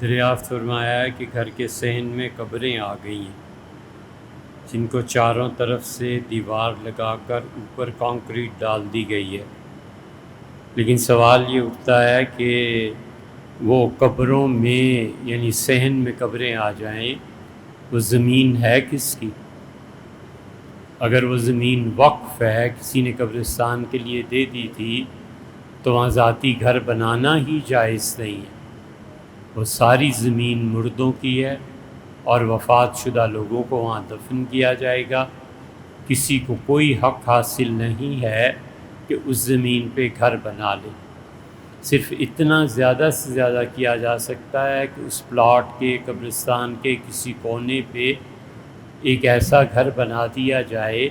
دریافت فرمایا ہے کہ گھر کے صحن میں قبریں آ گئی ہیں جن کو چاروں طرف سے دیوار لگا کر اوپر کانکریٹ ڈال دی گئی ہے، لیکن سوال یہ اٹھتا ہے کہ وہ قبروں میں یعنی صحن میں قبریں آ جائیں، وہ زمین ہے کس کی؟ اگر وہ زمین وقف ہے، کسی نے قبرستان کے لیے دے دی تھی، تو وہاں ذاتی گھر بنانا ہی جائز نہیں ہے۔ وہ ساری زمین مردوں کی ہے اور وفات شدہ لوگوں کو وہاں دفن کیا جائے گا۔ کسی کو کوئی حق حاصل نہیں ہے کہ اس زمین پہ گھر بنا لے۔ صرف اتنا زیادہ سے زیادہ کیا جا سکتا ہے کہ اس پلاٹ کے قبرستان کے کسی کونے پہ ایک ایسا گھر بنا دیا جائے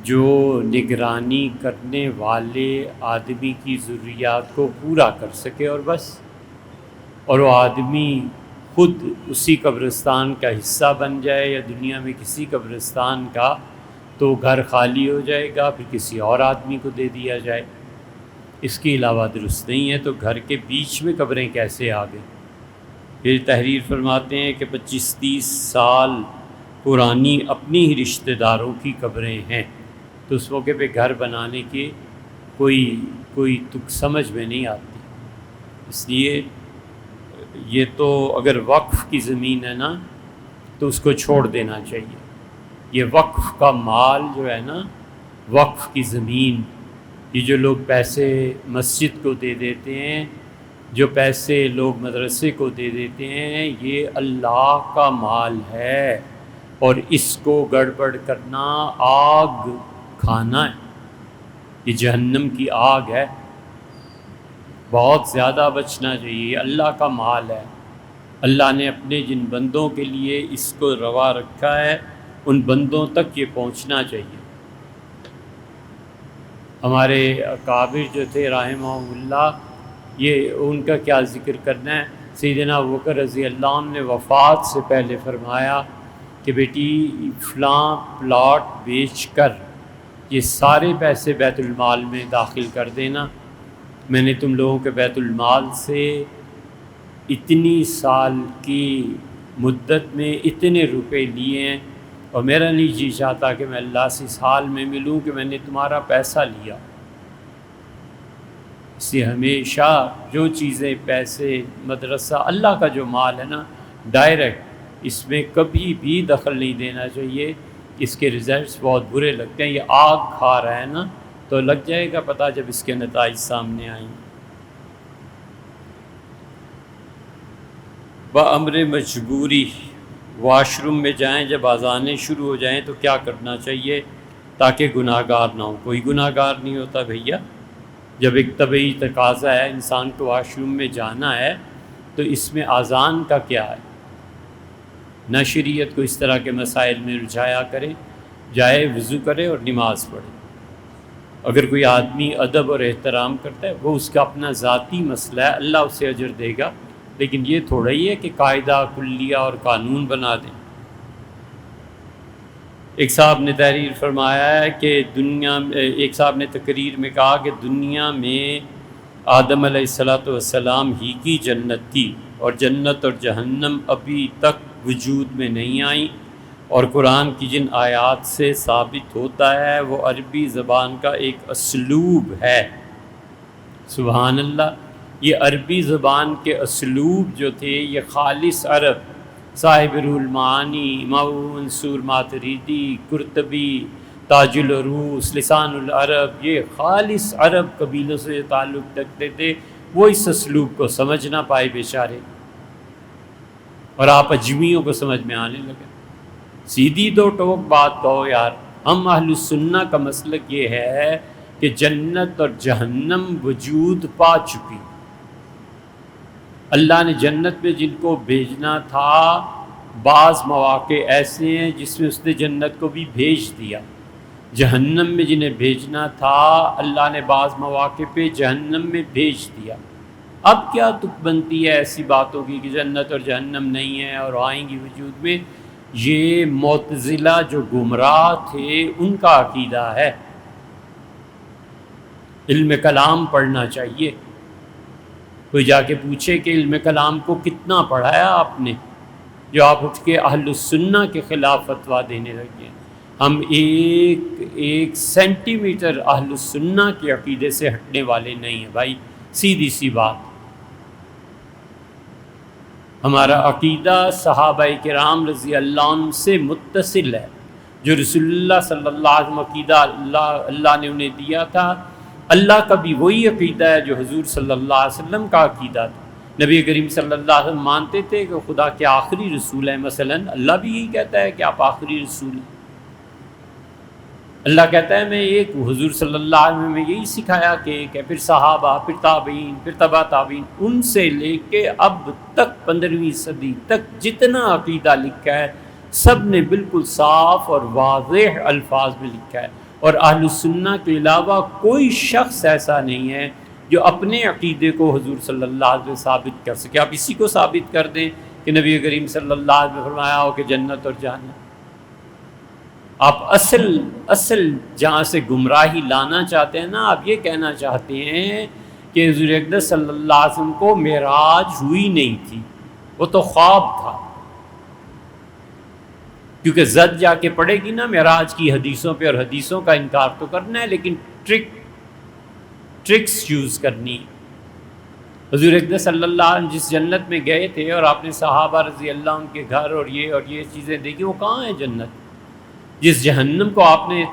جو نگرانی کرنے والے آدمی کی ضروریات کو پورا کر سکے، اور بس، اور وہ آدمی خود اسی قبرستان کا حصہ بن جائے یا دنیا میں کسی قبرستان کا، تو گھر خالی ہو جائے گا، پھر کسی اور آدمی کو دے دیا جائے۔ اس کے علاوہ درست نہیں ہے۔ تو گھر کے بیچ میں قبریں کیسے آ گئیں؟ یہ تحریر فرماتے ہیں کہ 25-30 سال پرانی اپنی ہی رشتہ داروں کی قبریں ہیں، تو اس موقع پہ گھر بنانے کی کوئی تک سمجھ میں نہیں آتی۔ اس لیے یہ تو اگر وقف کی زمین ہے نا تو اس کو چھوڑ دینا چاہیے۔ یہ وقف کا مال جو ہے نا، وقف کی زمین، یہ جو لوگ پیسے مسجد کو دے دیتے ہیں، جو پیسے لوگ مدرسے کو دے دیتے ہیں، یہ اللہ کا مال ہے، اور اس کو گڑبڑ کرنا آگ کھانا ہے۔ یہ جہنم کی آگ ہے، بہت زیادہ بچنا چاہیے۔ اللہ کا مال ہے، اللہ نے اپنے جن بندوں کے لیے اس کو روا رکھا ہے، ان بندوں تک یہ پہنچنا چاہیے۔ ہمارے اکابر جو تھے رحمہ اللہ، یہ ان کا کیا ذکر کرنا ہے۔ سیدنا ابوبکر رضی اللہ عنہ نے وفات سے پہلے فرمایا کہ بیٹی فلاں پلاٹ بیچ کر یہ سارے پیسے بیت المال میں داخل کر دینا۔ میں نے تم لوگوں کے بیت المال سے اتنی سال کی مدت میں اتنے روپے لیے ہیں، اور میرا نہیں جی چاہتا کہ میں اللہ سے اس حال میں ملوں کہ میں نے تمہارا پیسہ لیا۔ اس لیے ہمیشہ جو چیزیں، پیسے، مدرسہ، اللہ کا جو مال ہے نا، ڈائریکٹ اس میں کبھی بھی دخل نہیں دینا چاہیے۔ اس کے ریزلٹس بہت برے لگتے ہیں۔ یہ آگ کھا رہا ہے نا، تو لگ جائے گا پتہ جب اس کے نتائج سامنے آئیں۔ بامر مجبوری، واش روم میں جائیں جب اذانیں شروع ہو جائیں تو کیا کرنا چاہیے تاکہ گناہ گار نہ ہو؟ کوئی گناہ گار نہیں ہوتا بھیا۔ جب ایک طبعی تقاضا ہے انسان کو واش روم میں جانا ہے، تو اس میں اذان کا کیا ہے؟ نہ شریعت کو اس طرح کے مسائل میں الجھایا کرے، جائے وضو کرے اور نماز پڑھے۔ اگر کوئی آدمی ادب اور احترام کرتا ہے، وہ اس کا اپنا ذاتی مسئلہ ہے، اللہ اسے اجر دے گا، لیکن یہ تھوڑا ہی ہے کہ قاعدہ کلیہ اور قانون بنا دیں۔ ایک صاحب نے تحریر فرمایا ہے کہ ایک صاحب نے تقریر میں کہا کہ دنیا میں آدم علیہ السلام ہی کی جنت تھی، اور جنت اور جہنم ابھی تک وجود میں نہیں آئیں، اور قرآن کی جن آیات سے ثابت ہوتا ہے وہ عربی زبان کا ایک اسلوب ہے۔ سبحان اللہ، یہ عربی زبان کے اسلوب جو تھے یہ خالص عرب، صاحب روح المعانی، امام منصور ماتریدی، قرطبی، تاج العروس، لسان العرب، یہ خالص عرب قبیلوں سے تعلق رکھتے تھے، وہ اس اسلوب کو سمجھ نہ پائے بیچارے، اور آپ اجمیوں کو سمجھ میں آنے لگے۔ سیدھی دو ٹوک بات کہو یار۔ ہم اہل السنہ کا مسلک یہ ہے کہ جنت اور جہنم وجود پا چکی۔ اللہ نے جنت میں جن کو بھیجنا تھا، بعض مواقع ایسے ہیں جس میں اس نے جنت کو بھی بھیج دیا۔ جہنم میں جنہیں بھیجنا تھا، اللہ نے بعض مواقع پہ جہنم میں بھیج دیا۔ اب کیا تک بنتی ہے ایسی باتوں کی کہ جنت اور جہنم نہیں ہے اور آئیں گی وجود میں؟ یہ معتزلہ جو گمراہ تھے ان کا عقیدہ ہے۔ علم کلام پڑھنا چاہیے۔ کوئی جا کے پوچھے کہ علم کلام کو کتنا پڑھایا آپ نے، جو آپ اٹھ کے اہل السنہ کے خلاف فتویٰ دینے لگے ہیں۔ ہم ایک سینٹی میٹر اہل السنہ کے عقیدے سے ہٹنے والے نہیں ہیں بھائی، سیدھی سی بات۔ ہمارا عقیدہ صحابہ کرام رضی اللہ عنہ سے متصل ہے، جو رسول اللہ صلی اللہ علیہ وسلم عقیدہ اللہ نے انہیں دیا تھا، اللہ کا بھی وہی عقیدہ ہے جو حضور صلی اللہ علیہ وسلم کا عقیدہ تھا۔ نبی کریم صلی اللہ علیہ وسلم مانتے تھے کہ خدا کے آخری رسول ہیں، مثلا اللہ بھی یہی کہتا ہے کہ آپ آخری رسول ہیں۔ اللہ کہتا ہے میں ایک ہوں، حضور صلی اللہ علیہ وسلم نے یہی سکھایا کہ ایک ہے، پھر صحابہ، پھر تابعین، پھر تبع تابعین، ان سے لے کے اب تک 15ویں صدی تک جتنا عقیدہ لکھا ہے سب نے بالکل صاف اور واضح الفاظ میں لکھا ہے، اور اہل السنہ کے علاوہ کوئی شخص ایسا نہیں ہے جو اپنے عقیدے کو حضور صلی اللہ علیہ وسلم ثابت کر سکے۔ آپ اسی کو ثابت کر دیں کہ نبی کریم صلی اللہ علیہ وسلم نے فرمایا ہو کہ جنت اور جہنم۔ آپ اصل جہاں سے گمراہی لانا چاہتے ہیں نا، آپ یہ کہنا چاہتے ہیں کہ حضور اقدس صلی اللہ علیہ وسلم کو معراج ہوئی نہیں تھی، وہ تو خواب تھا، کیونکہ زد جا کے پڑے گی نا معراج کی حدیثوں پہ، اور حدیثوں کا انکار تو کرنا ہے لیکن ٹرکس یوز کرنی۔ حضور اقدس صلی اللہ علیہ وسلم جس جنت میں گئے تھے اور آپ نے صحابہ رضی اللہ عنہ کے گھر اور یہ چیزیں دیکھی، وہ کہاں ہے جنت؟ جس جہنم کو آپ نے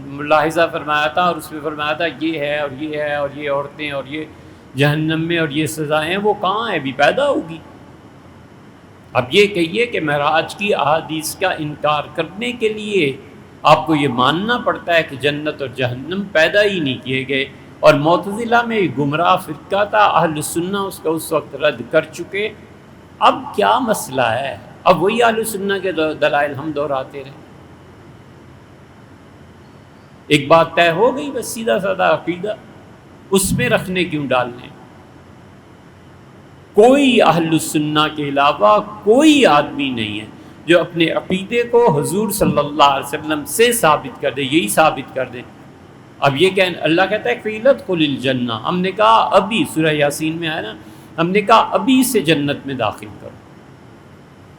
ملاحظہ فرمایا تھا اور اس میں فرمایا تھا یہ ہے اور یہ ہے اور یہ عورتیں اور یہ جہنم میں اور یہ سزائیں، وہ کہاں ہے؟ ابھی پیدا ہوگی۔ اب یہ کہیے کہ معراج کی احادیث کا انکار کرنے کے لیے آپ کو یہ ماننا پڑتا ہے کہ جنت اور جہنم پیدا ہی نہیں کیے گئے، اور معتزلہ میں یہ گمراہ فرقہ تھا، اہل سنہ اس کا اس وقت رد کر چکے۔ اب کیا مسئلہ ہے؟ اب وہی اہل سنہ کے دلائل ہم دہراتے رہے۔ ایک بات طے ہو گئی، بس سیدھا سادہ عقیدہ، اس میں رکھنے کیوں ڈالنے؟ کوئی اہل السنہ کے علاوہ کوئی آدمی نہیں ہے جو اپنے عقیدے کو حضور صلی اللہ علیہ وسلم سے ثابت کر دے، یہی ثابت کر دے۔ اب یہ کہ اللہ کہتا ہے قیل ادخل الجنہ، ہم نے کہا ابھی، سورہ یاسین میں ہے نا، ہم نے کہا ابھی سے جنت میں داخل کرو۔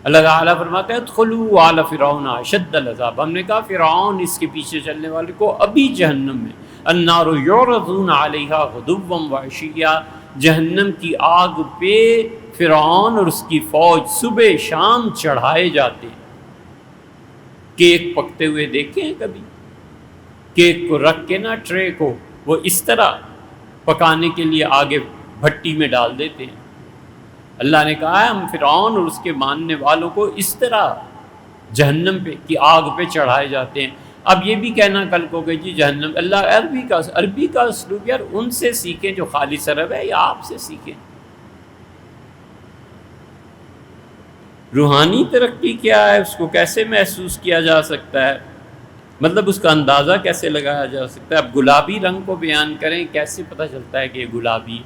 اللہ تعالیٰ فرماتا ہے ادخلوا آل فرعون اشد العذاب، ہم نے کہا فرعون اس کے پیچھے چلنے والے کو ابھی جہنم میں، النار یعرضون علیہا غدوا وعشیا، جہنم کی آگ پہ فرعون اور اس کی فوج صبح شام چڑھائے جاتے ہیں۔ کیک پکتے ہوئے دیکھے ہیں کبھی؟ کیک کو رکھ کے نا ٹرے کو وہ اس طرح پکانے کے لیے آگے بھٹی میں ڈال دیتے ہیں۔ اللہ نے کہا ہے ہم فرعون اور اس کے ماننے والوں کو اس طرح جہنم پہ کی آگ پہ چڑھائے جاتے ہیں۔ اب یہ بھی کہنا کل کو کہ جی جہنم، اللہ عربی کا اسلوب یار ان سے سیکھیں جو خالص عرب ہے، یا آپ سے سیکھیں؟ روحانی ترقی کیا ہے، اس کو کیسے محسوس کیا جا سکتا ہے، مطلب اس کا اندازہ کیسے لگایا جا سکتا ہے؟ اب گلابی رنگ کو بیان کریں، کیسے پتہ چلتا ہے کہ یہ گلابی؟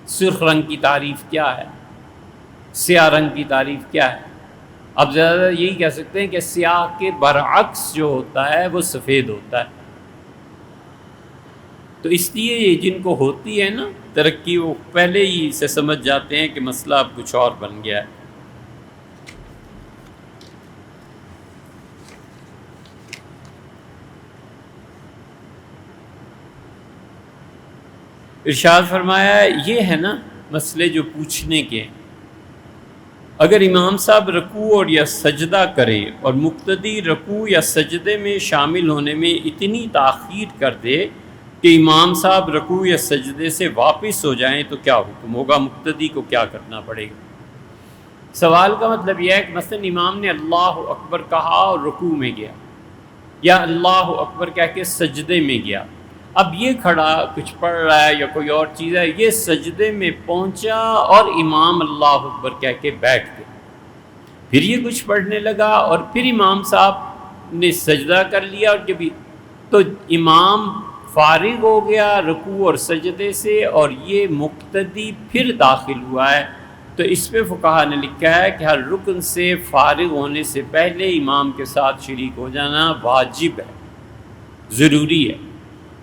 سرخ رنگ کی تعریف کیا ہے؟ سیاہ رنگ کی تعریف کیا ہے؟ اب زیادہ یہی کہہ سکتے ہیں کہ سیاہ کے برعکس جو ہوتا ہے وہ سفید ہوتا ہے۔ تو اس لیے یہ جن کو ہوتی ہے نا ترقی، وہ پہلے ہی سے سمجھ جاتے ہیں کہ مسئلہ اب کچھ اور بن گیا ہے۔ ارشاد فرمایا ہے یہ ہے نا مسئلے جو پوچھنے کے، اگر امام صاحب رکوع اور یا سجدہ کرے اور مقتدی رکوع یا سجدے میں شامل ہونے میں اتنی تاخیر کر دے کہ امام صاحب رکوع یا سجدے سے واپس ہو جائیں تو کیا حکم ہوگا؟ مقتدی کو کیا کرنا پڑے گا؟ سوال کا مطلب یہ ہے کہ مثلا امام نے اللہ اکبر کہا اور رکوع میں گیا، یا اللہ اکبر کہہ کے سجدے میں گیا، اب یہ کھڑا کچھ پڑھ رہا ہے یا کوئی اور چیز ہے، یہ سجدے میں پہنچا اور امام اللہ اکبر کہہ کے بیٹھ گئے، پھر یہ کچھ پڑھنے لگا اور پھر امام صاحب نے سجدہ کر لیا، اور جب تو امام فارغ ہو گیا رکوع اور سجدے سے اور یہ مقتدی پھر داخل ہوا ہے، تو اس پہ فقہا نے لکھا ہے کہ ہر رکن سے فارغ ہونے سے پہلے امام کے ساتھ شریک ہو جانا واجب ہے، ضروری ہے۔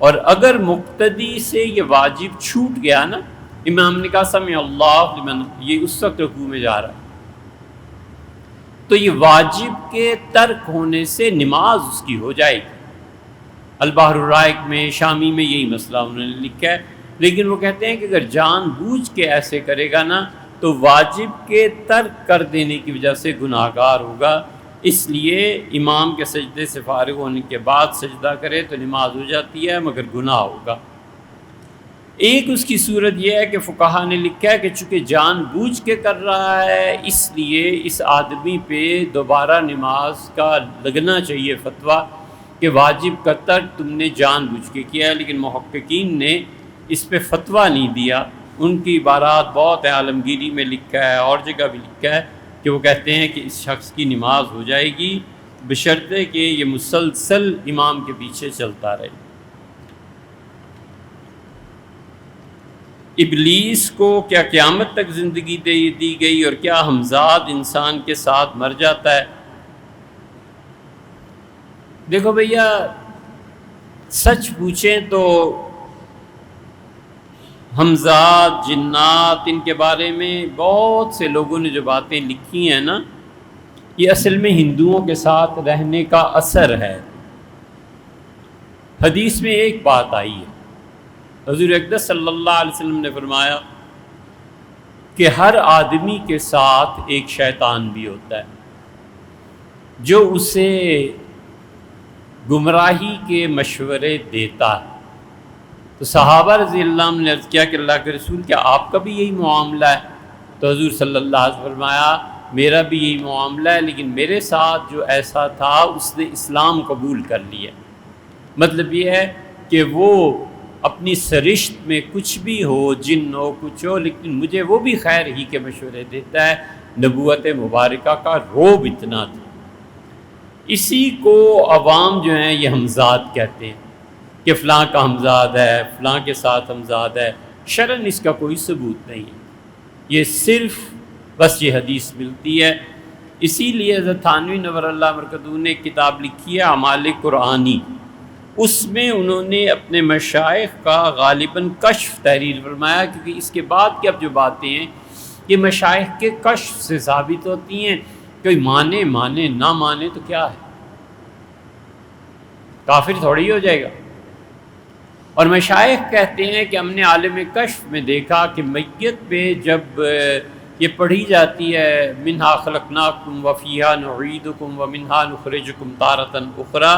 اور اگر مقتدی سے یہ واجب چھوٹ گیا نا، امام نے کہا سمع اللہ لمن، یہ اس وقت رکوع میں جا رہا ہے، تو یہ واجب کے ترک ہونے سے نماز اس کی ہو جائے گی۔ البحر الرائق میں شامی میں یہی مسئلہ انہوں نے لکھا ہے، لیکن وہ کہتے ہیں کہ اگر جان بوجھ کے ایسے کرے گا نا تو واجب کے ترک کر دینے کی وجہ سے گناہ گار ہوگا، اس لیے امام کے سجدے سے فارغ ہونے کے بعد سجدہ کرے تو نماز ہو جاتی ہے مگر گناہ ہوگا۔ ایک اس کی صورت یہ ہے کہ فقہا نے لکھا ہے کہ چونکہ جان بوجھ کے کر رہا ہے اس لیے اس آدمی پہ دوبارہ نماز کا لگنا چاہیے فتویٰ کہ واجب کا ترک تم نے جان بوجھ کے کیا ہے، لیکن محققین نے اس پہ فتویٰ نہیں دیا۔ ان کی عبارات بہت ہے، عالمگیری میں لکھا ہے اور جگہ بھی لکھا ہے کہ وہ کہتے ہیں کہ اس شخص کی نماز ہو جائے گی بشرطے کہ یہ مسلسل امام کے پیچھے چلتا رہے۔ ابلیس کو کیا قیامت تک زندگی دی گئی اور کیا ہمزاد انسان کے ساتھ مر جاتا ہے؟ دیکھو بھیا، سچ پوچھیں تو ہمزاد، جنات، ان کے بارے میں بہت سے لوگوں نے جو باتیں لکھی ہیں نا، یہ اصل میں ہندوؤں کے ساتھ رہنے کا اثر ہے۔ حدیث میں ایک بات آئی ہے، حضور اقدس صلی اللہ علیہ وسلم نے فرمایا کہ ہر آدمی کے ساتھ ایک شیطان بھی ہوتا ہے جو اسے گمراہی کے مشورے دیتا ہے۔ تو صحابہ رضی اللہ عنہ نے عرض کیا کہ اللہ کے رسول کیا آپ کا بھی یہی معاملہ ہے؟ تو حضور صلی اللہ علیہ وسلم فرمایا میرا بھی یہی معاملہ ہے، لیکن میرے ساتھ جو ایسا تھا اس نے اسلام قبول کر لیا۔ مطلب یہ ہے کہ وہ اپنی سرشت میں کچھ بھی ہو، جن ہو کچھ ہو، لیکن مجھے وہ بھی خیر ہی کے مشورے دیتا ہے۔ نبوت مبارکہ کا روب اتنا تھا۔ اسی کو عوام جو ہیں یہ ہمزاد کہتے ہیں کہ فلاں کا ہمزاد ہے، فلاں کے ساتھ ہمزاد ہے۔ شرعاً اس کا کوئی ثبوت نہیں ہے، یہ صرف بس یہ حدیث ملتی ہے۔ اسی لیے حضرت تھانوی نور اللہ مرکزہ نے ایک کتاب لکھی ہے اعمال قرآنی، اس میں انہوں نے اپنے مشائخ کا غالباً کشف تحریر فرمایا، کیونکہ اس کے بعد کی اب جو باتیں ہیں یہ مشائخ کے کشف سے ثابت ہوتی ہیں۔ کوئی مانے نہ مانے تو کیا ہے، کافر تھوڑی ہو جائے گا۔ اور مشائخ کہتے ہیں کہ ہم نے عالم کشف میں دیکھا کہ میت پہ جب یہ پڑھی جاتی ہے منہا خلقناکم وفیہا نعیدکم ومنہا نخرجکم تارۃ اخری،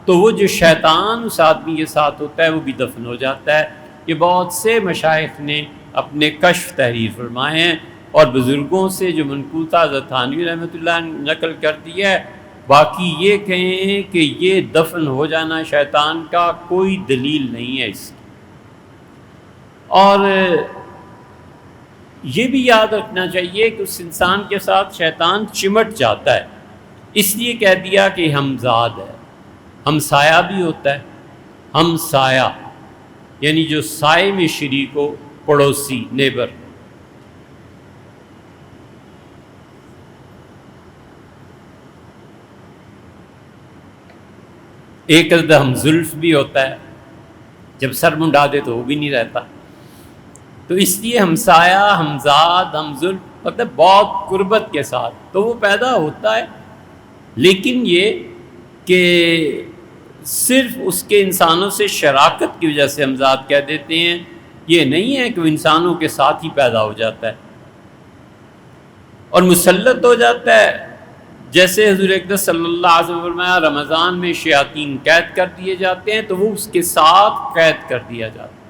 تو وہ جو شیطان اس آدمی کے ساتھ ہوتا ہے وہ بھی دفن ہو جاتا ہے۔ یہ بہت سے مشائخ نے اپنے کشف تحریر فرمائے ہیں، اور بزرگوں سے جو منقوطہ حضرت تھانوی رحمۃ اللہ نے نقل کر دی ہے۔ باقی یہ کہیں کہ یہ دفن ہو جانا شیطان کا کوئی دلیل نہیں ہے اس کی۔ اور یہ بھی یاد رکھنا چاہیے کہ اس انسان کے ساتھ شیطان چمٹ جاتا ہے، اس لیے کہہ دیا کہ ہمزاد ہے۔ ہمسایہ بھی ہوتا ہے، ہمسایہ یعنی جو سائے میں شریک ہو، پڑوسی، نیبر۔ ایک عدد ہمزلف بھی ہوتا ہے، جب سر منڈا دے تو وہ بھی نہیں رہتا۔ تو اس لیے ہمسایہ، ہمزاد، ہمزلف مطلب بہت قربت کے ساتھ تو وہ پیدا ہوتا ہے، لیکن یہ کہ صرف اس کے انسانوں سے شراکت کی وجہ سے ہمزاد کہہ دیتے ہیں، یہ نہیں ہے کہ وہ انسانوں کے ساتھ ہی پیدا ہو جاتا ہے اور مسلط ہو جاتا ہے۔ جیسے حضور اقدس صلی اللہ علیہ وسلم فرمایا رمضان میں شیاطین قید کر دیے جاتے ہیں تو وہ اس کے ساتھ قید کر دیا جاتا ہے۔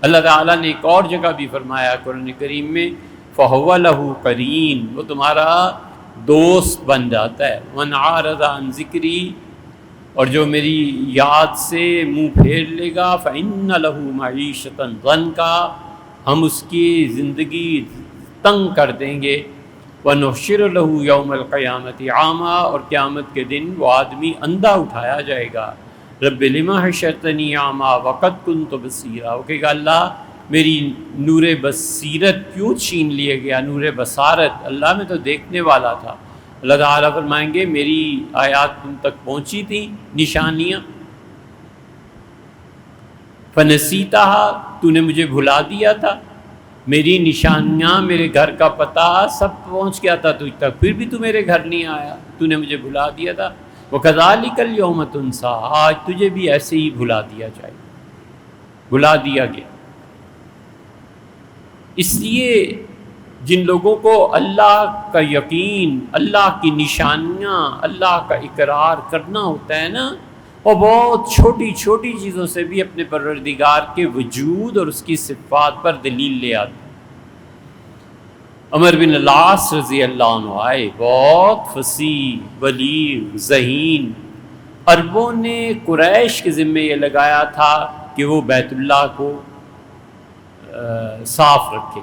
اللہ تعالیٰ نے ایک اور جگہ بھی فرمایا قرآن کریم میں فَهُوَ لَهُ قَرِينٌ، وہ تمہارا دوست بن جاتا ہے۔ وَمَنْ أَعْرَضَ عَنْ ذِكْرِي، اور جو میری یاد سے منہ پھیر لے گا فَإِنَّ لَهُ مَعِيشَةً ضَنْكَ، ہم اس کی زندگی تنگ کر دیں گے۔ وَنُحْشِرُ لَهُ يَوْمَ الْقِيَامَةِ عَامًا، اور قیامت کے دن وہ آدمی اندھا اٹھایا جائے گا۔ رَبِّ لِمَ حَشَرْتَنِي أَعْمَىٰ وَقَدْ كُنْتُ بَصِيرًا، وہ کہے گا اللہ میری نور بصیرت کیوں چھین لیا گیا، نور بصارت، اللہ میں تو دیکھنے والا تھا۔ اللہ تعالیٰ فرمائیں گے میری آیات تم تک پہنچی تھیں، نشانیاں۔ فنسیتہا، تو نے مجھے بھلا دیا تھا، میری نشانیاں، میرے گھر کا پتہ سب پہنچ گیا تھا تجھ تک، پھر بھی تو میرے گھر نہیں آیا، تو نے مجھے بھلا دیا تھا۔ وَكَذَلِكَ الْيَوْمَ تُنسَىٰ، آج تجھے بھی ایسے ہی بھلا دیا جائے، بھلا دیا گیا۔ اس لیے جن لوگوں کو اللہ کا یقین، اللہ کی نشانیاں، اللہ کا اقرار کرنا ہوتا ہے نا، وہ بہت چھوٹی چھوٹی چیزوں سے بھی اپنے پروردگار کے وجود اور اس کی صفات پر دلیل لے آتے۔ عمر بن العاص رضی اللہ عنہ آئے، بہت فصیح، بلیغ، ذہین۔ عربوں نے قریش کے ذمے یہ لگایا تھا کہ وہ بیت اللہ کو صاف رکھے۔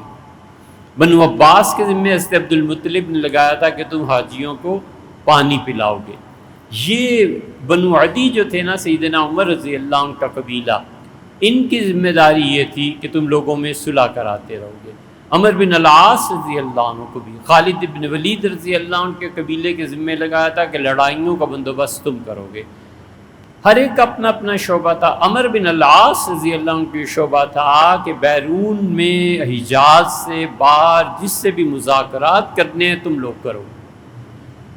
بنو عباس کے ذمے حضرت عبد المطلب نے لگایا تھا کہ تم حاجیوں کو پانی پلاؤ گے۔ یہ بنو عدی جو تھے نا، سیدنا عمر رضی اللہ عنہ کا قبیلہ، ان کی ذمہ داری یہ تھی کہ تم لوگوں میں صلح کراتے رہو گے۔ عمر بن العاص رضی اللہ عنہ کو بھی خالد بن ولید رضی اللہ عنہ کے قبیلے کے ذمے لگایا تھا کہ لڑائیوں کا بندوبست تم کرو گے۔ ہر ایک کا اپنا اپنا شعبہ تھا۔ عمر بن العاص رضی اللہ عنہ کی شعبہ تھا کہ بیرون میں حجاز سے باہر جس سے بھی مذاکرات کرنے ہیں تم لوگ کرو۔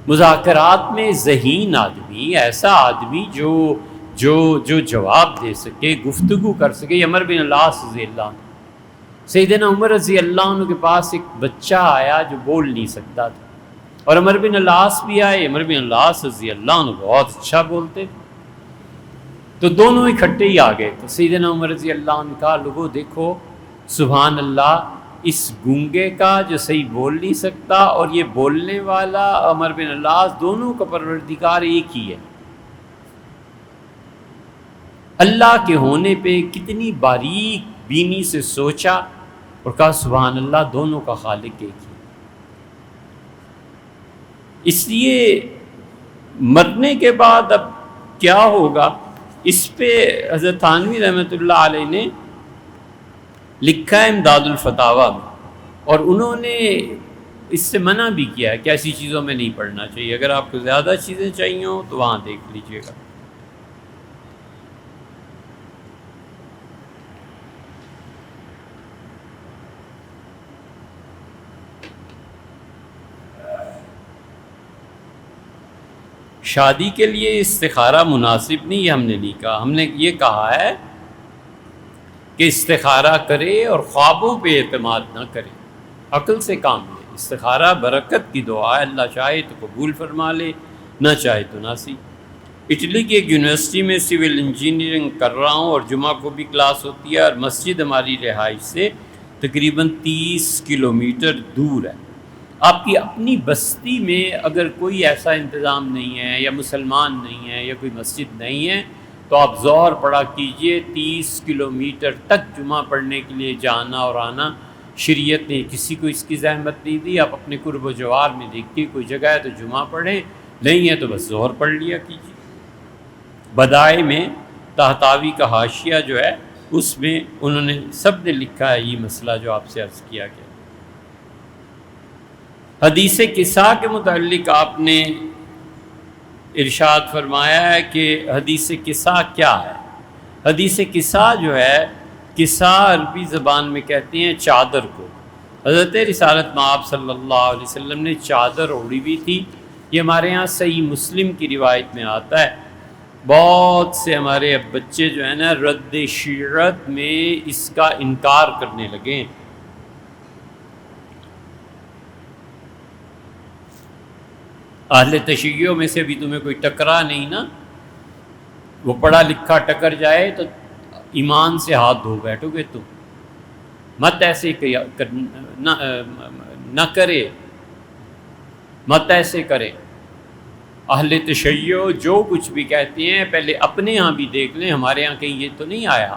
مذاکرات میں ذہین آدمی، ایسا آدمی جو جواب دے سکے، گفتگو کر سکے، یہ عمر بن العاص رضی اللہ عنہ۔ سیدنا عمر رضی اللہ عنہ کے پاس ایک بچہ آیا جو بول نہیں سکتا تھا، اور عمر بن العاص بھی آئے۔ عمر بن العاص رضی اللہ عنہ بہت اچھا بولتے تھے، تو دونوں اکٹھے ہی آ گئے۔ تو سیدنا عمر رضی اللہ عنہ کہا، لوگوں دیکھو سبحان اللہ، اس گونگے کا جو صحیح بول نہیں سکتا اور یہ بولنے والا عمر بن العاص، دونوں کا پروردگار ایک ہی ہے۔ اللہ کے ہونے پہ کتنی باریک بینی سے سوچا اور کہا سبحان اللہ، دونوں کا خالق ایک ہی۔ اس لیے مرنے کے بعد اب کیا ہوگا، اس پہ حضرت تھانوی رحمۃ اللہ علیہ نے لکھا ہے امداد الفتاویٰ میں، اور انہوں نے اس سے منع بھی کیا ہے کہ ایسی چیزوں میں نہیں پڑھنا چاہیے۔ اگر آپ کو زیادہ چیزیں چاہیے ہوں تو وہاں دیکھ لیجئے گا۔ شادی کے لیے استخارہ مناسب نہیں، یہ ہم نے نہیں کہا۔ ہم نے یہ کہا ہے کہ استخارہ کرے اور خوابوں پہ اعتماد نہ کرے، عقل سے کام لے۔ استخارہ برکت کی دعا ہے، اللہ چاہے تو قبول فرما لے، نہ چاہے تو نہ سی۔ اٹلی کی ایک یونیورسٹی میں سول انجینئرنگ کر رہا ہوں، اور جمعہ کو بھی کلاس ہوتی ہے، اور مسجد ہماری رہائش سے تقریباً 30 کلومیٹر دور ہے۔ آپ کی اپنی بستی میں اگر کوئی ایسا انتظام نہیں ہے، یا مسلمان نہیں ہے، یا کوئی مسجد نہیں ہے، تو آپ ظہر پڑھا کیجئے۔ 30 کلومیٹر تک جمعہ پڑھنے کے لیے جانا اور آنا، شریعت نے کسی کو اس کی زحمت نہیں دی۔ آپ اپنے قرب و جوار میں دیکھیے، کوئی جگہ ہے تو جمعہ پڑھیں، نہیں ہے تو بس ظہر پڑھ لیا کیجیے۔ بدائے میں طہطاوی کا حاشیہ جو ہے، اس میں انہوں نے سب نے لکھا ہے یہ مسئلہ جو آپ سے عرض کیا گیا۔ حدیث قصہ کے متعلق آپ نے ارشاد فرمایا ہے کہ حدیث قصہ کیا ہے۔ حدیث قصہ جو ہے، قصہ عربی زبان میں کہتے ہیں چادر کو۔ حضرت رسالت مآب صلی اللہ علیہ وسلم نے چادر اوڑھی ہوئی تھی۔ یہ ہمارے ہاں صحیح مسلم کی روایت میں آتا ہے۔ بہت سے ہمارے اب بچے جو ہیں نا، رد شیعت میں اس کا انکار کرنے لگے ہیں۔ اہل تشیعوں میں سے بھی تمہیں کوئی ٹکرا نہیں نا، وہ پڑھا لکھا ٹکر جائے تو ایمان سے ہاتھ دھو بیٹھو گے تم۔ مت ایسے نہ کرے، مت ایسے کرے۔ اہل تشیع جو کچھ بھی کہتے ہیں، پہلے اپنے ہاں بھی دیکھ لیں، ہمارے ہاں کہیں یہ تو نہیں آیا۔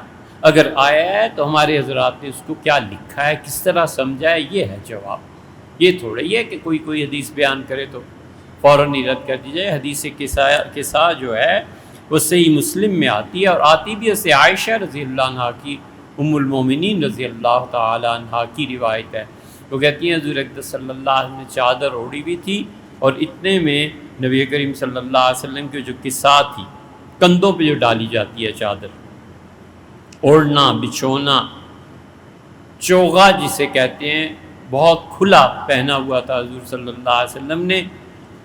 اگر آیا ہے تو ہمارے حضرات نے اس کو کیا لکھا ہے، کس طرح سمجھا ہے، یہ ہے جواب۔ یہ تھوڑا ہی ہے کہ کوئی حدیث بیان کرے تو فوراً ہی رد کر دی جائے۔ حدیث قصہ جو ہے وہ صحیح مسلم میں آتی ہے، اور آتی بھی اسے عائشہ رضی اللہ عنہ کی، ام المومنین رضی اللہ تعالی عنہ کی روایت ہے۔ وہ کہتی ہیں حضور اقدس صلی اللہ علیہ وسلم نے چادر اوڑھی ہوئی تھی، اور اتنے میں نبی کریم صلی اللہ علیہ وسلم کی جو قصہ تھی، کندھوں پہ جو ڈالی جاتی ہے چادر، اوڑھنا بچھونا، چوغا جسے کہتے ہیں، بہت کھلا پہنا ہوا تھا حضور صلی اللہ علیہ وسلم نے۔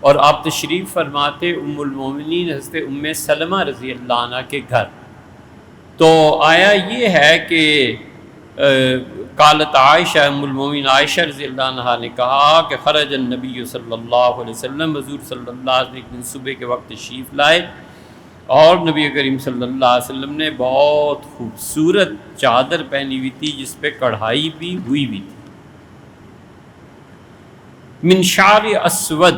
اور آپ تشریف فرماتے ام المومنین حضرت ام سلمہ رضی اللہ عنہ کے گھر، تو آیا یہ ہے کہ قالت عائشہ، ام المومنین عائشہ رضی اللہ عنہ نے کہا کہ خرج النبی صلی اللہ علیہ وسلم، حضور صلی اللہ علیہ وسلم ایک دن صبح کے وقت تشریف لائے، اور نبی کریم صلی اللہ علیہ وسلم نے بہت خوبصورت چادر پہنی ہوئی تھی جس پہ کڑھائی بھی ہوئی تھی، من شعر اسود،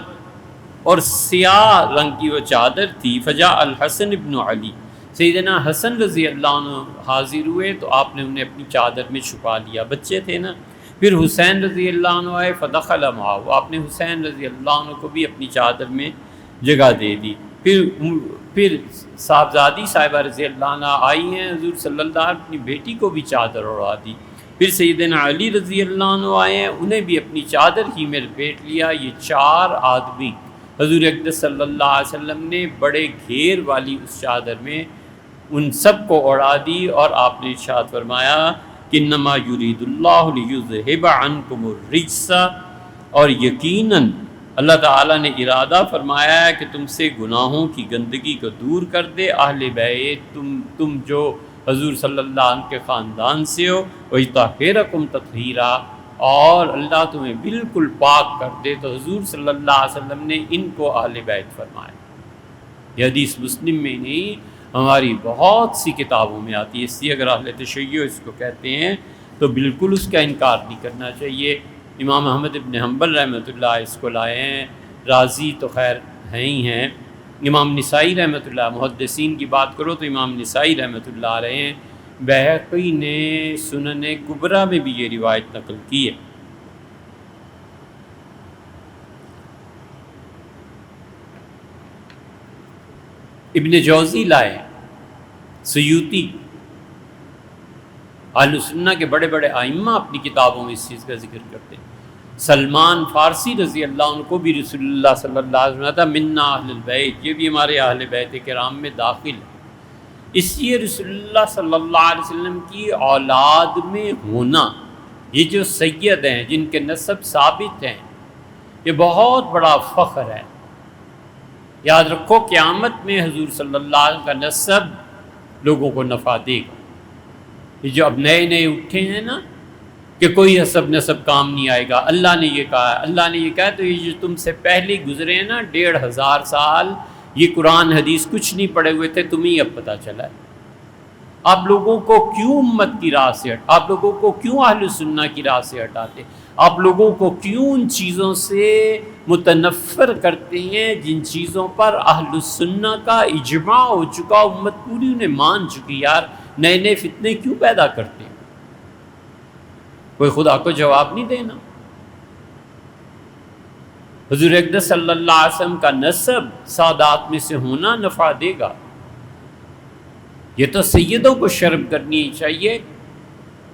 اور سیاہ رنگ کی وہ چادر تھی۔ فجاء الحسن ابن علی، سیدنا حسن رضی اللہ عنہ حاضر ہوئے تو آپ نے انہیں اپنی چادر میں چھپا لیا، بچے تھے نا۔ پھر حسین رضی اللہ عنہ آئے، فدخل معه، آپ نے حسین رضی اللہ عنہ کو بھی اپنی چادر میں جگہ دے دی۔ پھر صاحبزادی صاحبہ رضی اللہ عنہ آئی ہیں، حضور صلی اللہ علیہ وسلم اپنی بیٹی کو بھی چادر اڑا دی۔ پھر سیدنا علی رضی اللہ عنہ آئے ہیں، انہیں بھی اپنی چادر ہی میں لپیٹ لیا۔ یہ 4 آدمی حضور اقدس صلی اللہ علیہ وسلم نے بڑے گھیر والی اس چادر میں ان سب کو اڑا دی، اور آپ نے ارشاد فرمایا کہ انما یرید اللہ لیذھب عنکم الرجس، اور یقیناً اللہ تعالیٰ نے ارادہ فرمایا ہے کہ تم سے گناہوں کی گندگی کو دور کر دے۔ اہل بیت، تم جو حضور صلی اللہ علیہ وسلم کے خاندان سے ہو، وَیطہرکم تطہیرا، اور اللہ تمہیں بالکل پاک کر دے۔ تو حضور صلی اللہ علیہ وسلم نے ان کو اہل بیت فرمایا۔ یہ حدیث مسلم میں نہیں، ہماری بہت سی کتابوں میں آتی ہے، اس لیے اگر اہل تشیع اس کو کہتے ہیں تو بالکل اس کا انکار نہیں کرنا چاہیے۔ امام احمد ابن حنبل رحمۃ اللہ اس کو لائے ہیں، رازی تو خیر ہیں ہی ہیں، امام نسائی رحمۃ اللہ، محدثین کی بات کرو تو امام نسائی رحمۃ اللہ علیہ ہیں، بہقی نے سنن کبریٰ میں بھی یہ روایت نقل کی ہے۔ ابن جوزی لائے، سیوطی، اہل سنہ کے بڑے بڑے ائمہ اپنی کتابوں میں اس چیز کا ذکر کرتے ہیں۔ سلمان فارسی رضی اللہ عنہ کو بھی رسول اللہ صلی اللہ علیہ وسلم تھا منا اہل البیت، یہ بھی ہمارے اہل بیت کرام میں داخل ہے۔ اس لیے رسول اللہ صلی اللہ علیہ وسلم کی اولاد میں ہونا، یہ جو سید ہیں جن کے نسب ثابت ہیں، یہ بہت بڑا فخر ہے۔ یاد رکھو قیامت میں حضور صلی اللہ علیہ وسلم کا نسب لوگوں کو نفع دے گا۔ یہ جو اب نئے نئے اٹھے ہیں نا کہ کوئی حسب نسب کام نہیں آئے گا، اللہ نے یہ کہا، اللہ نے یہ کہا، تو یہ جو تم سے پہلے گزرے ہیں نا 1500 سال، یہ قرآن حدیث کچھ نہیں پڑھے ہوئے تھے، تمہیں اب پتہ چلا ہے۔ آپ لوگوں کو کیوں امت کی راہ سے آپ لوگوں کو کیوں اہل سنہ کی راہ سے ہٹاتے؟ آپ لوگوں کو کیوں ان چیزوں سے متنفر کرتے ہیں جن چیزوں پر اہل سنہ کا اجماع ہو چکا، امت پوری انہیں مان چکی؟ یار نئے نئے فتنے کیوں پیدا کرتے ہیں؟ کوئی خدا کو جواب نہیں دینا۔ حضور اقدس صلی اللہ علیہ وسلم کا نسب سادات میں سے ہونا نفع دے گا۔ یہ تو سیدوں کو شرم کرنی چاہیے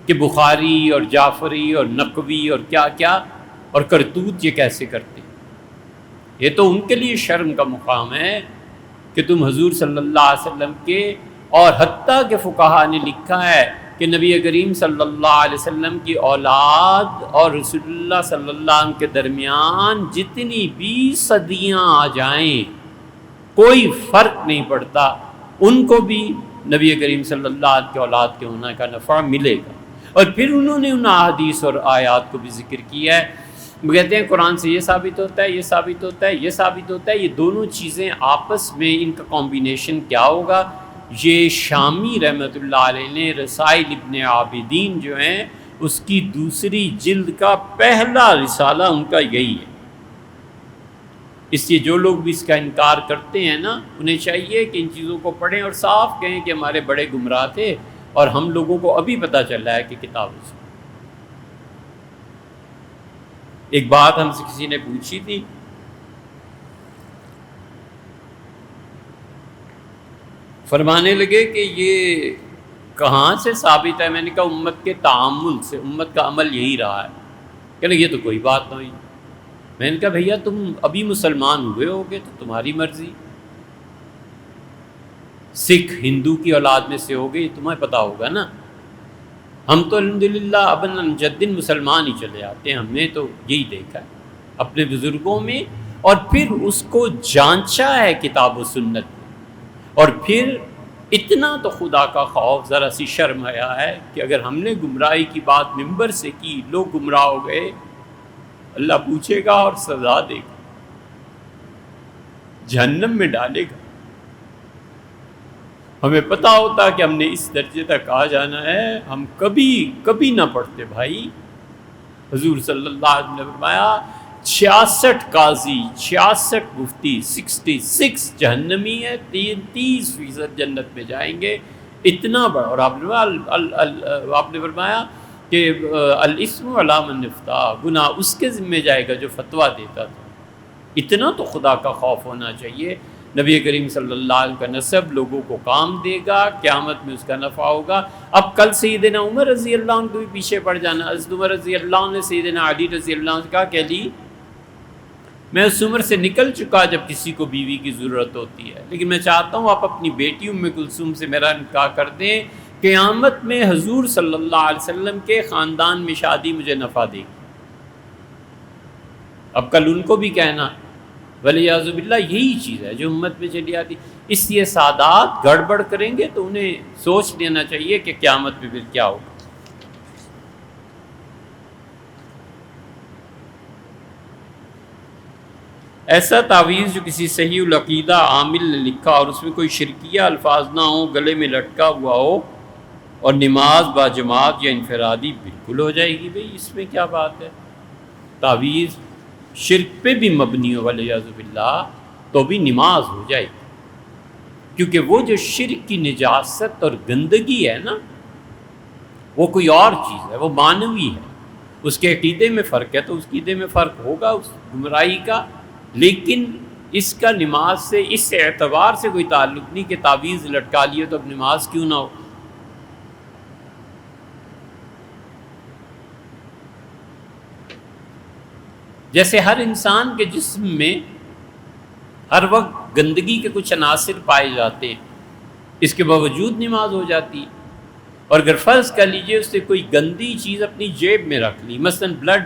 کہ بخاری اور جعفری اور نقوی اور کیا کیا اور کرتوت یہ کیسے کرتے ہیں۔ یہ تو ان کے لیے شرم کا مقام ہے کہ تم حضور صلی اللہ علیہ وسلم کے، اور حتیٰ کہ فقہا نے لکھا ہے کہ نبی کریم صلی اللہ علیہ وسلم کی اولاد اور رسول اللہ صلی اللہ علیہ وسلم کے درمیان جتنی بھی صدیاں آ جائیں کوئی فرق نہیں پڑتا، ان کو بھی نبی کریم صلی اللہ علیہ وسلم کے اولاد کے ہونے کا نفع ملے گا۔ اور پھر انہوں نے ان احادیث اور آیات کو بھی ذکر کیا ہے، وہ کہتے ہیں قرآن سے یہ ثابت ہوتا ہے، یہ ثابت ہوتا ہے، یہ ثابت ہوتا ہے، یہ دونوں چیزیں آپس میں ان کا کمبینیشن کیا ہوگا؟ یہ شامی رحمۃ اللہ علیہ نے رسائل ابن عابدین جو ہیں اس کی 2 جلد کا پہلا رسالہ ان کا یہی ہے۔ اس لیے جو لوگ بھی اس کا انکار کرتے ہیں نا، انہیں چاہیے کہ ان چیزوں کو پڑھیں اور صاف کہیں کہ ہمارے بڑے گمراہ تھے اور ہم لوگوں کو ابھی پتہ چلا ہے کہ کتابوں سے۔ ایک بات ہم سے کسی نے پوچھی تھی، فرمانے لگے کہ یہ کہاں سے ثابت ہے؟ میں نے کہا امت کے تعامل سے، امت کا عمل یہی رہا ہے۔ کہ یہ تو کوئی بات نہ ہوئی۔ میں نے کہا بھیا تم ابھی مسلمان ہوئے ہوگے تو تمہاری مرضی، سکھ ہندو کی اولاد میں سے ہو گئی، تمہیں پتہ ہوگا نا۔ ہم تو الحمدللہ ابن جدن مسلمان ہی چلے آتے ہیں، ہم نے تو یہی دیکھا ہے اپنے بزرگوں میں، اور پھر اس کو جانچا ہے کتاب و سنت میں، اور پھر اتنا تو خدا کا خوف، ذرا سی شرم حیا ہے کہ اگر ہم نے گمراہی کی بات ممبر سے کی، لوگ گمراہ ہو گئے، اللہ پوچھے گا اور سزا دے گا، جہنم میں ڈالے گا۔ ہمیں پتہ ہوتا کہ ہم نے اس درجے تک آ جانا ہے، ہم کبھی نہ پڑھتے بھائی۔ حضور صلی اللہ علیہ وسلم نے فرمایا 66 قاضی، 66 مفتی، 66 جہنمی ہے، 33% جنت میں جائیں گے، اتنا بڑا۔ اور آپ نے فرمایا کہ الاسم علی من افتاء، گناہ اس کے ذمہ جائے گا جو فتویٰ دیتا تھا۔ اتنا تو خدا کا خوف ہونا چاہیے۔ نبی کریم صلی اللہ علیہ وسلم کا نسب لوگوں کو کام دے گا، قیامت میں اس کا نفع ہوگا۔ اب کل سیدنا عمر رضی اللہ عنہ کو بھی پیچھے پڑ جانا۔ حضرت عمر رضی اللہ عنہ نے سیدنا علی رضی اللہ عنہ سے کہا کہ علی، میں اس عمر سے نکل چکا جب کسی کو بیوی کی ضرورت ہوتی ہے، لیکن میں چاہتا ہوں آپ اپنی بیٹی ام کلثوم سے میرا نکاح کر دیں، قیامت میں حضور صلی اللہ علیہ وسلم کے خاندان میں شادی مجھے نفع دے گی۔ اب کل ان کو بھی کہنا، ولیعذ باللہ یہی چیز ہے جو امت میں چلی آتی، اس لیے سادات گڑبڑ کریں گے تو انہیں سوچ لینا چاہیے کہ قیامت میں پھر کیا ہوگا۔ ایسا تعویذ جو کسی صحیح العقیدہ عامل نے لکھا اور اس میں کوئی شرکیہ الفاظ نہ ہو، گلے میں لٹکا ہوا ہو، اور نماز با جماعت یا انفرادی بالکل ہو جائے گی۔ بھئی اس میں کیا بات ہے؟ تعویذ شرک پہ بھی مبنی ہو ولیعذ باللہ تو بھی نماز ہو جائے گی، کیونکہ وہ جو شرک کی نجاست اور گندگی ہے نا، وہ کوئی اور چیز ہے، وہ معنوی ہے۔ اس کے عقیدے میں فرق ہے تو اس عقیدے میں فرق ہوگا اس گمراہی کا، لیکن اس کا نماز سے اس اعتبار سے کوئی تعلق نہیں کہ تعویذ لٹکا لیے تو اب نماز کیوں نہ ہو۔ جیسے ہر انسان کے جسم میں ہر وقت گندگی کے کچھ عناصر پائے جاتے ہیں، اس کے باوجود نماز ہو جاتی ہے۔ اور اگر فرض کر لیجئے اس نے کوئی گندی چیز اپنی جیب میں رکھ لی، مثلا بلڈ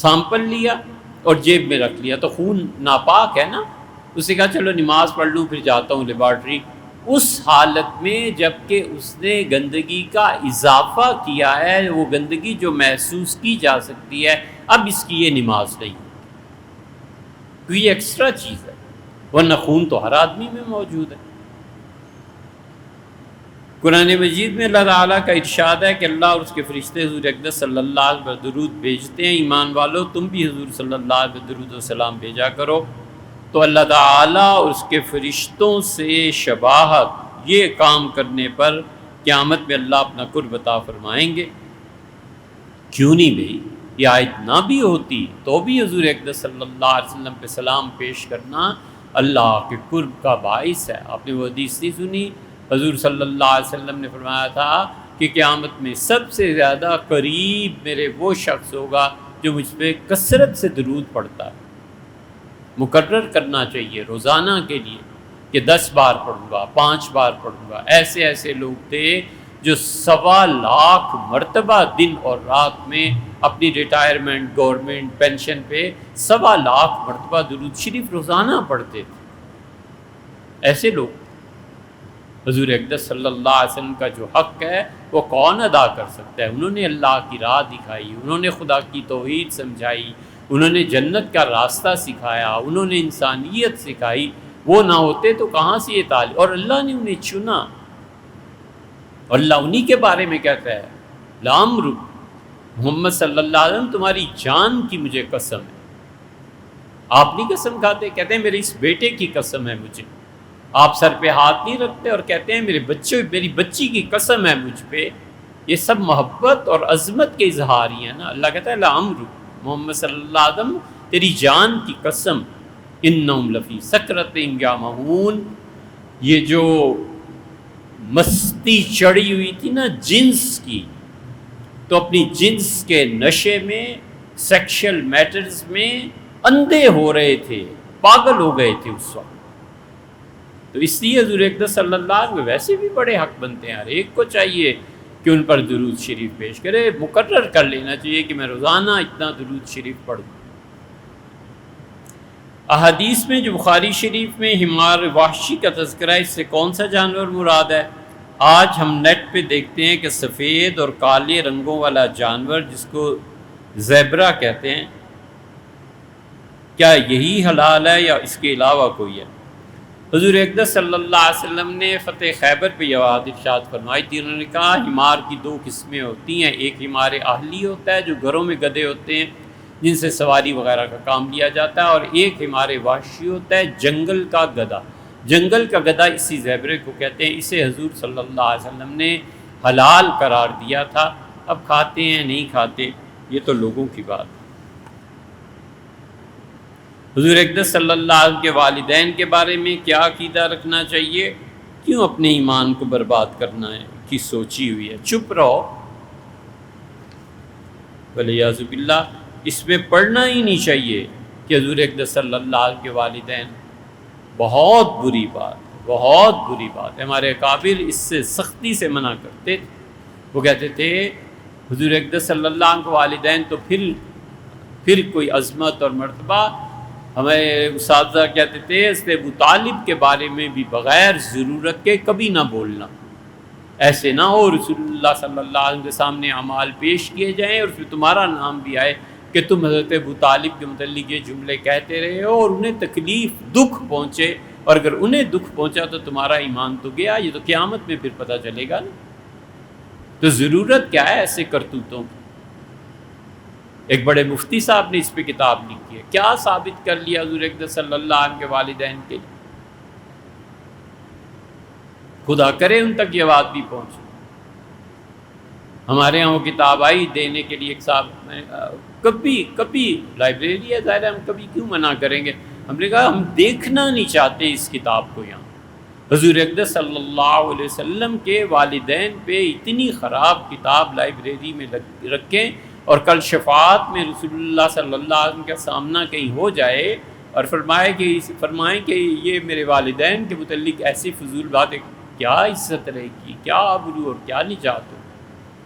سامپل لیا اور جیب میں رکھ لیا، تو خون ناپاک ہے نا، اسے کہا چلو نماز پڑھ لوں پھر جاتا ہوں لیبارٹری۔ اس حالت میں جب کہ اس نے گندگی کا اضافہ کیا ہے، وہ گندگی جو محسوس کی جا سکتی ہے، اب اس کی یہ نماز نہیں، کوئی ایکسٹرا چیز ہے، ورنہ خون تو ہر آدمی میں موجود ہے۔ قرآن مجید میں اللہ تعالیٰ کا ارشاد ہے کہ اللہ اور اس کے فرشتے حضور اقدس صلی اللہ علیہ وسلم پر درود بھیجتے ہیں، ایمان والو تم بھی حضور صلی اللہ علیہ وسلم پر درود و سلام بھیجا کرو۔ تو اللہ تعالیٰ اور اس کے فرشتوں سے شباہت یہ کام کرنے پر قیامت میں اللہ اپنا قرب عطا فرمائیں گے۔ کیوں نہیں بھئی؟ یہ آیت نہ بھی ہوتی تو بھی حضور اقدس صلی اللہ علیہ وسلم پہ سلام پیش کرنا اللہ کے قرب کا باعث ہے۔ آپ نے وہ حدیث نہیں سنی؟ حضور صلی اللہ علیہ وسلم نے فرمایا تھا کہ قیامت میں سب سے زیادہ قریب میرے وہ شخص ہوگا جو مجھ پہ کثرت سے درود پڑھتا ہے۔ مقرر کرنا چاہیے روزانہ کے لیے کہ 10 بار پڑھوں گا، 5 بار پڑھوں گا۔ ایسے ایسے لوگ تھے جو 1.25 لاکھ مرتبہ دن اور رات میں اپنی ریٹائرمنٹ گورنمنٹ پینشن پہ 1.25 لاکھ مرتبہ درود شریف روزانہ پڑھتے تھے۔ ایسے لوگ حضور اقدس صلی اللہ علیہ وسلم کا جو حق ہے وہ کون ادا کر سکتا ہے؟ انہوں نے اللہ کی راہ دکھائی، انہوں نے خدا کی توحید سمجھائی، انہوں نے جنت کا راستہ سکھایا، انہوں نے انسانیت سکھائی۔ وہ نہ ہوتے تو کہاں سے یہ تعلیم؟ اور اللہ نے انہیں چنا، اور اللہ انہی کے بارے میں کہتا ہے لَعَمْرُ محمد صلی اللہ علیہ وسلم تمہاری جان کی مجھے قسم ہے۔ آپ نہیں قسم کھاتے، کہتے ہیں میرے اس بیٹے کی قسم ہے مجھے۔ آپ سر پہ ہاتھ نہیں رکھتے اور کہتے ہیں میری بچی کی قسم ہے مجھ پہ۔ یہ سب محبت اور عظمت کے اظہار ہی ہیں نا۔ اللہ کہتا ہے لَعَمْرُ محمد صلی اللہ علیہ وسلم تیری جان کی قسم، اِنَّهُمْ لَفِي سَكْرَتِهِمْ يَعْمَهُونَ۔ یہ جو مستی چڑھی ہوئی تھی نا جنس کی، تو اپنی جنس کے نشے میں، سیکشل میٹرز میں اندھے ہو رہے تھے، پاگل ہو گئے تھے اس وقت۔ تو اس لیے حضور اقدس صلی اللہ علیہ وسلم ویسے بھی بڑے حق بنتے ہیں، ہر ایک کو چاہیے کہ ان پر درود شریف پیش کرے، مقرر کر لینا چاہیے کہ میں روزانہ اتنا درود شریف پڑھوں۔ احادیث میں جو بخاری شریف میں حمار وحشی کا تذکرہ ہے، اس سے کون سا جانور مراد ہے؟ آج ہم نیٹ پہ دیکھتے ہیں کہ سفید اور کالے رنگوں والا جانور جس کو زیبرا کہتے ہیں، کیا یہی حلال ہے یا اس کے علاوہ کوئی ہے؟ حضور اقدس صلی اللہ علیہ وسلم نے فتح خیبر پہ یہ بات ارشاد فرمائی تھی، انہوں نے کہا حمار کی دو قسمیں ہوتی ہیں، ایک حمار اہلی ہوتا ہے جو گھروں میں گدھے ہوتے ہیں جن سے سواری وغیرہ کا کام لیا جاتا ہے، اور ایک حمار وحشی ہوتا ہے جنگل کا گدھا۔ جنگل کا گدھا اسی زیبرے کو کہتے ہیں، اسے حضور صلی اللہ علیہ وسلم نے حلال قرار دیا تھا۔ اب کھاتے ہیں نہیں کھاتے یہ تو لوگوں کی بات ہے۔ حضور اقدس صلی اللہ علیہ وسلم کے والدین کے بارے میں کیا عقیدہ رکھنا چاہیے؟ کیوں اپنے ایمان کو برباد کرنا ہے کی سوچی ہوئی ہے، چپ رہو، ولیعوذ باللہ۔ اس میں پڑھنا ہی نہیں چاہیے کہ حضور اقدس صلی اللہ علیہ وسلم کے والدین، بہت بری بات، بہت بری بات ہے۔ ہمارے اکابر اس سے سختی سے منع کرتے تھے، وہ کہتے تھے حضور اقدس صلی اللہ علیہ وسلم کے والدین تو پھر کوئی عظمت اور مرتبہ۔ ہمیں اساتذہ کہتے تھے اس لیے ابو طالب کے بارے میں بھی بغیر ضرورت کے کبھی نہ بولنا، ایسے نہ ہو رسول اللہ صلی اللہ علیہ وسلم کے سامنے اعمال پیش کیے جائیں اور پھر تمہارا نام بھی آئے کہ تم حضرت ابو طالب کے متعلق یہ جملے کہتے رہے ہو اور انہیں تکلیف دکھ پہنچے، اور اگر انہیں دکھ پہنچا تو تمہارا ایمان تو گیا، یہ تو قیامت میں پھر پتہ چلے گا نا۔ تو ضرورت کیا ہے ایسے کرتوتوں کی؟ ایک بڑے مفتی صاحب نے اس پہ کتاب لکھی ہے، کیا ثابت کر لیا حضور اقدس صلی اللہ علیہ وسلم کے والدین کے لیے؟ خدا کرے ان تک یہ بات بھی پہنچے۔ ہمارے یہاں وہ کتاب آئی دینے کے لیے، ایک صاحب کبھی لائبریری ہے، ظاہر ہے ہم کبھی کیوں منع کریں گے؟ ہم نے کہا ہم دیکھنا نہیں چاہتے اس کتاب کو یہاں۔ حضور اقدس صلی اللہ علیہ وسلم کے والدین پہ اتنی خراب کتاب لائبریری میں رکھیں، اور کل شفاعت میں رسول اللہ صلی اللہ علیہ وسلم کا سامنا کہیں ہو جائے اور فرمائیں کہ یہ میرے والدین کے متعلق ایسی فضول باتیں، کیا عزت رہے گی، کیا آبرو اور کیا نجات ہو؟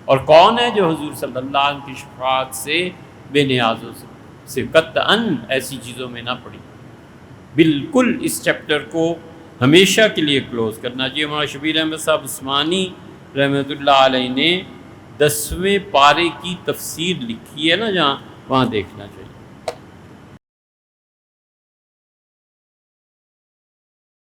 اور کون ہے جو حضور صلی اللہ علیہ وسلم کی شفاعت سے بے نیاز ہو سے قطعاً ایسی چیزوں میں نہ پڑی؟ بالکل اس چیپٹر کو ہمیشہ کے لیے کلوز کرنا چاہیے۔ مولانا شبیر احمد صاحب عثمانی رحمۃ اللہ علیہ نے 10ویں پارے کی تفسیر لکھی ہے نا جہاں، وہاں دیکھنا چاہیے۔